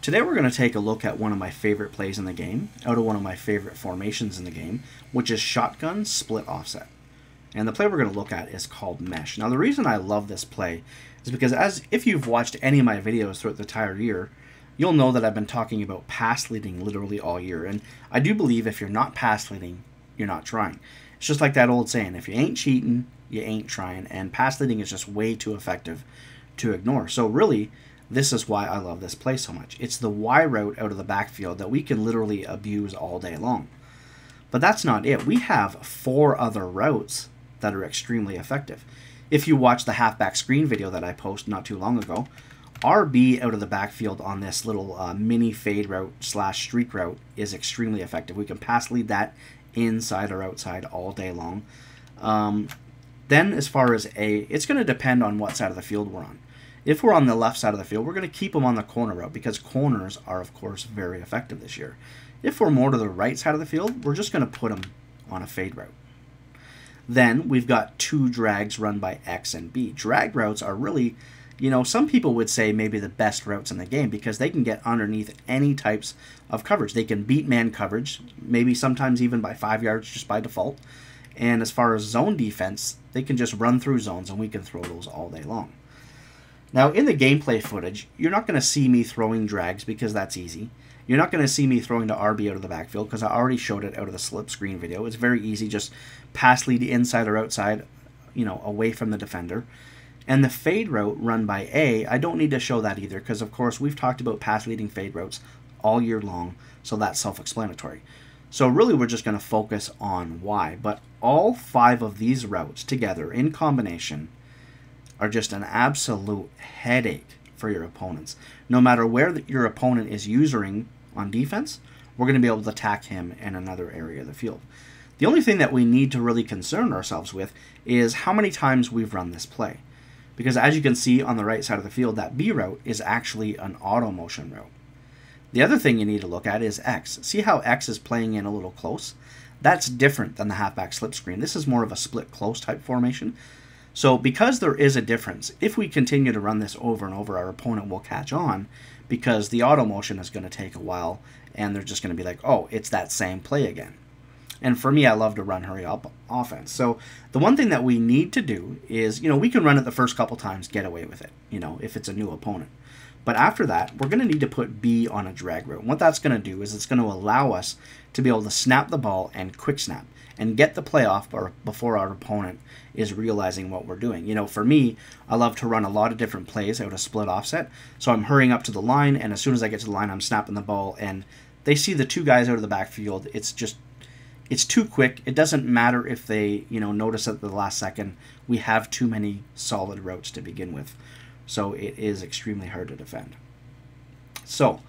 Today we're going to take a look at one of my favorite plays in the game, out of one of my favorite formations in the game, which is shotgun split offset. And the play we're going to look at is called mesh. Now the reason I love this play is because if you've watched any of my videos throughout the entire year, you'll know that I've been talking about pass leading literally all year. And I do believe if you're not pass leading, you're not trying. It's just like that old saying, if you ain't cheating, you ain't trying. And pass leading is just way too effective to ignore. So really, this is why I love this play so much. It's the Y route out of the backfield that we can literally abuse all day long. But that's not it. We have 4 other routes that are extremely effective. If you watch the halfback screen video that I posted not too long ago, RB out of the backfield on this little mini fade route / streak route is extremely effective. We can pass lead that inside or outside all day long. Then as far as it's going to depend on what side of the field we're on. If we're on the left side of the field, we're going to keep them on the corner route because corners are, of course, very effective this year. If we're more to the right side of the field, we're just going to put them on a fade route. Then we've got 2 drags run by X and B. Drag routes are really, some people would say maybe the best routes in the game because they can get underneath any types of coverage. They can beat man coverage, maybe sometimes even by 5 yards just by default. And as far as zone defense, they can just run through zones and we can throw those all day long. Now, in the gameplay footage, you're not going to see me throwing drags because that's easy. You're not going to see me throwing to RB out of the backfield because I already showed it out of the slip screen video. It's very easy, just pass lead inside or outside, away from the defender. And the fade route run by A, I don't need to show that either because, of course, we've talked about pass leading fade routes all year long, so that's self-explanatory. So really, we're just going to focus on Y. But all 5 of these routes together in combination are just an absolute headache for your opponents. No matter where your opponent is usering on defense, we're going to be able to attack him in another area of the field. The only thing that we need to really concern ourselves with is how many times we've run this play. Because as you can see on the right side of the field, that B route is actually an auto motion route. The other thing you need to look at is X. See how X is playing in a little close? That's different than the halfback slip screen. This is more of a split close type formation. So because there is a difference, if we continue to run this over and over, our opponent will catch on because the auto motion is going to take a while and they're just going to be like, oh, it's that same play again. And for me, I love to run hurry up offense. So the one thing that we need to do is, we can run it the first couple times, get away with it, if it's a new opponent. But after that, we're going to need to put B on a drag route. And what that's going to do is it's going to allow us to be able to snap the ball and quick snap and get the play off before our opponent is realizing what we're doing. For me, I love to run a lot of different plays out of split offset. So I'm hurrying up to the line, and as soon as I get to the line, I'm snapping the ball, and they see the 2 guys out of the backfield. It's too quick. It doesn't matter if they, notice at the last second. We have too many solid routes to begin with. So it is extremely hard to defend. So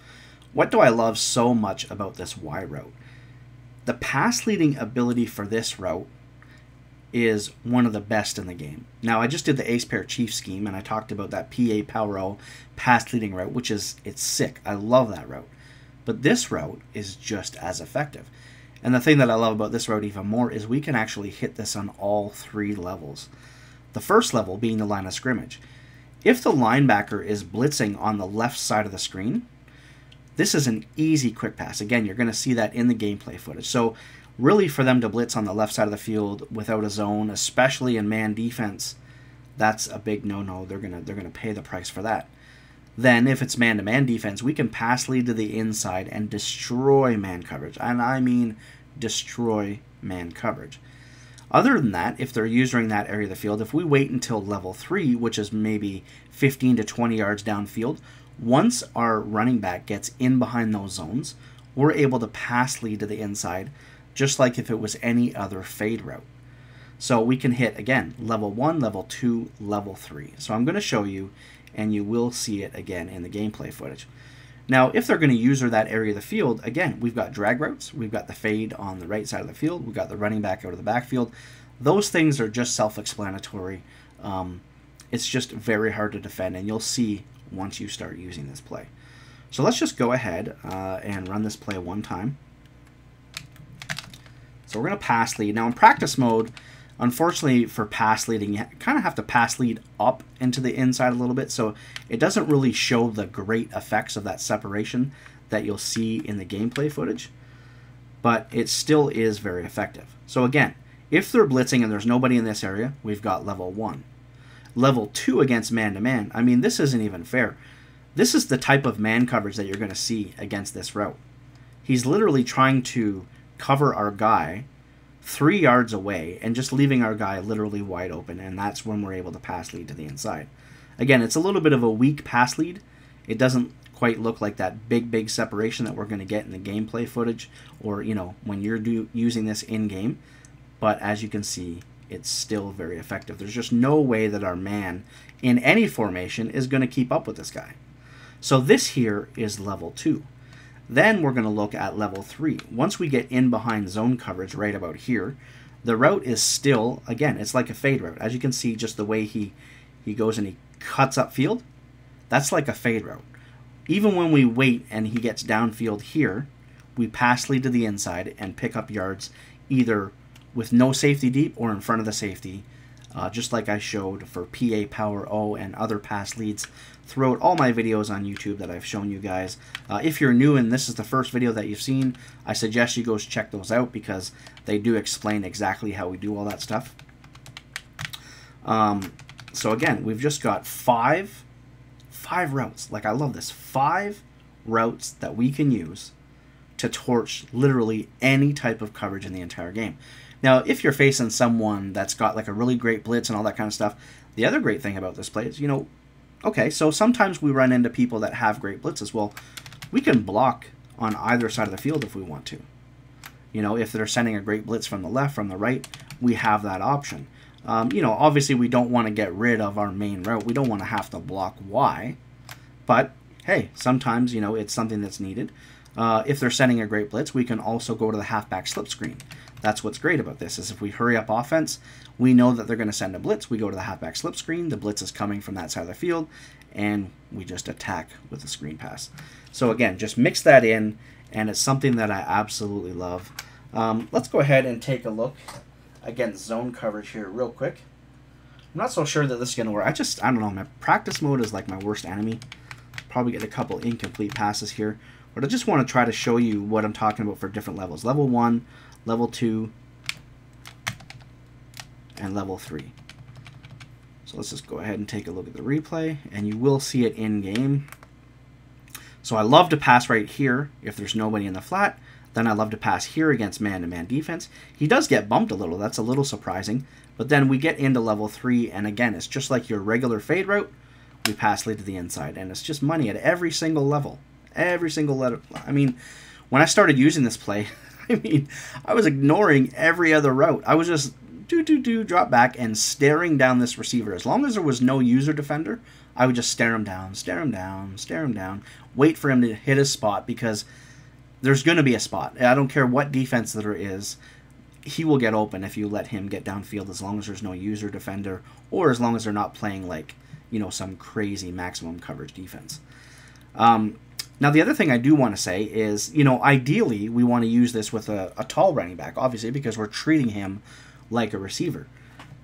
what do I love so much about this Y route? The pass leading ability for this route is one of the best in the game. Now, I just did the ace pair chief scheme, and I talked about that PA Power O pass leading route, it's sick. I love that route. But this route is just as effective. And the thing that I love about this route even more is we can actually hit this on all 3 levels. The first level being the line of scrimmage. If the linebacker is blitzing on the left side of the screen, this is an easy quick pass. Again, you're going to see that in the gameplay footage. So really for them to blitz on the left side of the field without a zone, especially in man defense, that's a big no-no. They're gonna pay the price for that. Then if it's man-to-man defense, we can pass lead to the inside and destroy man coverage. And I mean destroy man coverage. Other than that, if they're using that area of the field, if we wait until level 3, which is maybe 15 to 20 yards downfield, once our running back gets in behind those zones, we're able to pass lead to the inside, just like if it was any other fade route. So we can hit, again, level 1, level 2, level 3. So I'm going to show you, and you will see it again in the gameplay footage. Now, if they're going to use that area of the field, again, we've got drag routes, we've got the fade on the right side of the field, we've got the running back out of the backfield. Those things are just self-explanatory. It's just very hard to defend, and you'll see once you start using this play. So let's just go ahead and run this play one time. So we're going to pass lead. Now in practice mode, Unfortunately, for pass leading, you kind of have to pass lead up into the inside a little bit, so it doesn't really show the great effects of that separation that you'll see in the gameplay footage, but it still is very effective. So again, if they're blitzing and there's nobody in this area, we've got level 1. Level 2 against man-to-man, I mean, this isn't even fair. This is the type of man coverage that you're going to see against this route. He's literally trying to cover our guy 3 yards away and just leaving our guy literally wide open, and that's when we're able to pass lead to the inside. Again, it's a little bit of a weak pass lead. It doesn't quite look like that big separation that we're going to get in the gameplay footage, or when you're using this in game, but as you can see, it's still very effective. There's just no way that our man in any formation is going to keep up with this guy. So this here is level 2. Then we're going to look at level 3. Once we get in behind zone coverage right about here, the route is still, again, it's like a fade route. As you can see, just the way he goes and he cuts upfield, that's like a fade route. Even when we wait and he gets downfield here, we pass lead to the inside and pick up yards either with no safety deep or in front of the safety, just like I showed for PA Power O and other pass leads throughout all my videos on YouTube that I've shown you guys. If you're new and this is the first video that you've seen, I suggest you go check those out because they do explain exactly how we do all that stuff. So again, we've just got five routes. Like, I love this. 5 routes that we can use to torch literally any type of coverage in the entire game. Now, if you're facing someone that's got like a really great blitz and all that kind of stuff, the other great thing about this play is, okay, so sometimes we run into people that have great blitzes. Well, we can block on either side of the field if we want to. If they're sending a great blitz from the left, from the right, we have that option. Obviously we don't want to get rid of our main route. We don't want to have to block Y. But, hey, sometimes, it's something that's needed. If they're sending a great blitz, we can also go to the halfback slip screen. That's what's great about this, is if we hurry up offense, we know that they're going to send a blitz. We go to the halfback slip screen. The blitz is coming from that side of the field, and we just attack with a screen pass. So again, just mix that in, and it's something that I absolutely love. Let's go ahead and take a look against zone coverage here real quick. I'm not so sure that this is going to work. I don't know. My practice mode is like my worst enemy. Probably get a couple incomplete passes here. But I just want to try to show you what I'm talking about for different levels. Level 1, Level 2, and Level 3. So let's just go ahead and take a look at the replay, and you will see it in-game. So I love to pass right here if there's nobody in the flat. Then I love to pass here against man-to-man defense. He does get bumped a little. That's a little surprising. But then we get into Level 3, and again, it's just like your regular fade route. We pass lead to the inside, and it's just money at every single level. Every single level. I mean, when I started using this play, I was ignoring every other route. I was just drop back and staring down this receiver. As long as there was no user defender, I would just stare him down, wait for him to hit his spot, because there's going to be a spot. I don't care what defense there is. He will get open if you let him get downfield, as long as there's no user defender, or as long as they're not playing like, some crazy maximum coverage defense. Now, the other thing I do want to say is, ideally, we want to use this with a tall running back, obviously, because we're treating him like a receiver.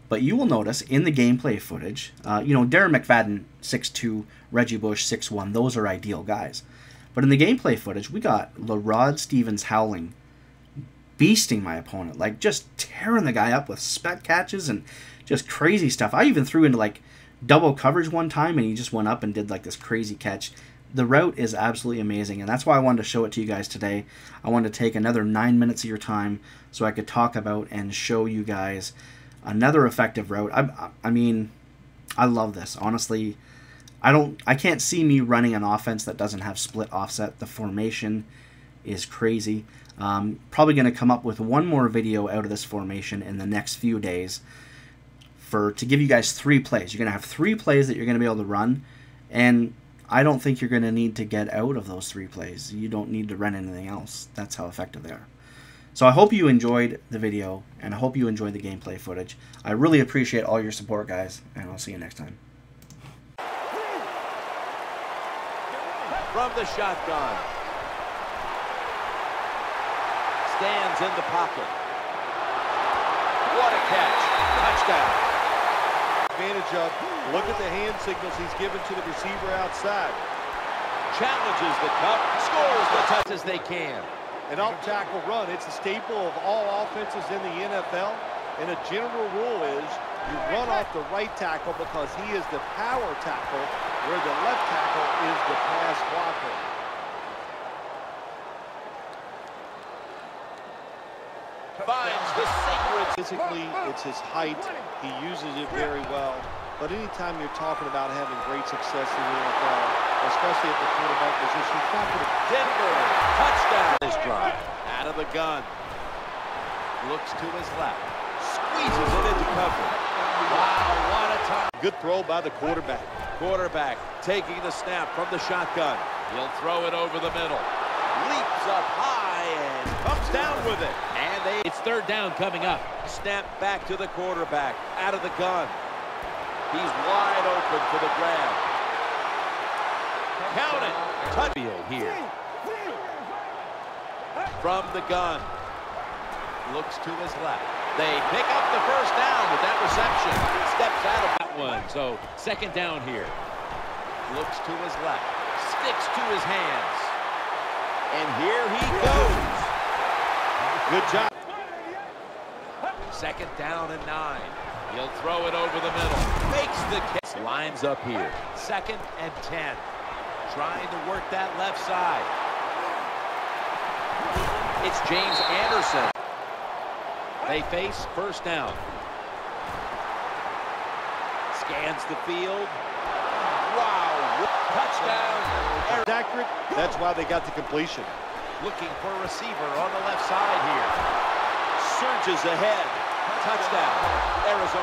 But you will notice in the gameplay footage, Darren McFadden, 6'2", Reggie Bush, 6'1", those are ideal guys. But in the gameplay footage, we got LaRod Stevens-Howling beasting my opponent, like just tearing the guy up with spec catches and just crazy stuff. I even threw into like double coverage one time, and he just went up and did like this crazy catch. The route is absolutely amazing, and that's why I wanted to show it to you guys today. I wanted to take another 9 minutes of your time so I could talk about and show you guys another effective route. I mean, I love this. Honestly, I can't see me running an offense that doesn't have split offset. The formation is crazy. Probably going to come up with one more video out of this formation in the next few days to give you guys 3 plays. You're going to have 3 plays that you're going to be able to run, and I don't think you're going to need to get out of those 3 plays. You don't need to run anything else. That's how effective they are. So I hope you enjoyed the video, and I hope you enjoyed the gameplay footage. I really appreciate all your support, guys, and I'll see you next time. From the shotgun. Stands in the pocket. What a catch. Touchdown. Advantage of, look at the hand signals he's given to the receiver outside. Challenges the cup, scores the touch as they can. An off-tackle run, it's a staple of all offenses in the NFL. And a general rule is you run off the right tackle because he is the power tackle, where the left tackle is the pass blocker. Finds the sacred. Physically, it's his height. He uses it very well. But anytime you're talking about having great success in the NFL, especially at the quarterback position, it's not going to... Denver, touchdown this drive. Out of the gun. Looks to his left. Squeezes it into cover. Wow, what a time. Good throw by the quarterback. Quarterback taking the snap from the shotgun. He'll throw it over the middle. Leaps up high and comes down with it. And it's third down coming up. Snap back to the quarterback. Out of the gun. He's wide open for the grab. Count it. Touchdown here. From the gun. Looks to his left. They pick up the first down with that reception. Steps out of that one. So second down here. Looks to his left. Sticks to his hands. And here he goes. Good job. Second down and 9. He'll throw it over the middle. Makes the catch. Lines up here. Second and 10. Trying to work that left side. It's James Anderson. They face first down. Scans the field. Wow. Touchdown. Accurate. That's why they got the completion. Looking for a receiver on the left side here. Surges ahead. Touchdown. Arizona.